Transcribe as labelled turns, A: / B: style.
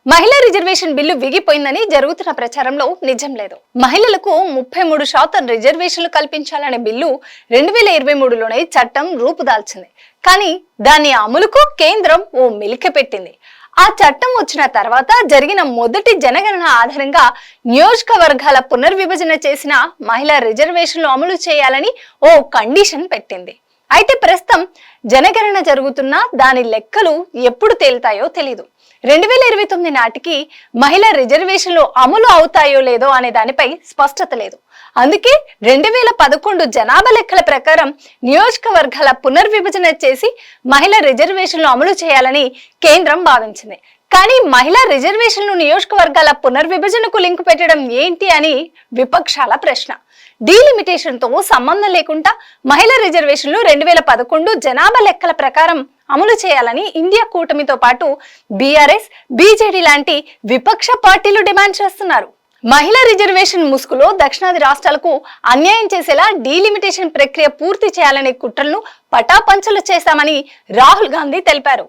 A: మహిళా reservation bill విగిపోయిందని జరుగుతున్న ప్రచారంలో నిజం లేదు. మహిళలకు 33% రిజర్వేషన్లు కల్పించాలనే బిల్లు 2023లోనే చట్టం రూపుదాల్చింది. కానీ దాని అమలుకు కేంద్రం ఓ మెలిక పెట్టింది. ఆ చట్టం వచ్చిన తర్వాత జరిగిన మొదటి జనగణన ఆధారంగా నియోజకవర్గాల పునర్విభజన చేసిన మహిళా రిజర్వేషన్లు అమలు చేయాలని ఓ కండిషన్ పెట్టింది. అయితే ప్రస్తుతం జనగణన జరుగుతున్నా దాని లెక్కలు ఎప్పుడు తేలుతాయో తెలీదు. 2029 నాటికి మహిళా రిజర్వేషన్లు అమలు అవుతాయో లేదో అనే దానిపై స్పష్టత లేదు. అందుకే 2011 జనాభా లెక్కల ప్రకారం నియోజకవర్గాల పునర్విభజన చేసి మహిళా రిజర్వేషన్లు అమలు చేయాలని కేంద్రం భావించింది. కానీ మహిళా రిజర్వేషన్లు నియోజకవర్గాల పునర్విభజనకు లింకు పెట్టడం ఏంటి అని విపక్షాల ప్రశ్న. డీలిమిటేషన్ తో సంబంధం లేకుండా మహిళా రిజర్వేషన్లు 2011 జనాభా లెక్కల ప్రకారం అమలు చేయాలని ఇండియా కూటమితో పాటు బీఆర్ఎస్, బీజేడీ లాంటి విపక్ష పార్టీలు డిమాండ్ చేస్తున్నారు. మహిళా రిజర్వేషన్ ముసుగులో దక్షిణాది రాష్ట్రాలకు అన్యాయం చేసేలా డీలిమిటేషన్ ప్రక్రియ పూర్తి చేయాలనే కుట్రలను పటాపంచలు చేశామని రాహుల్ గాంధీ తెలిపారు.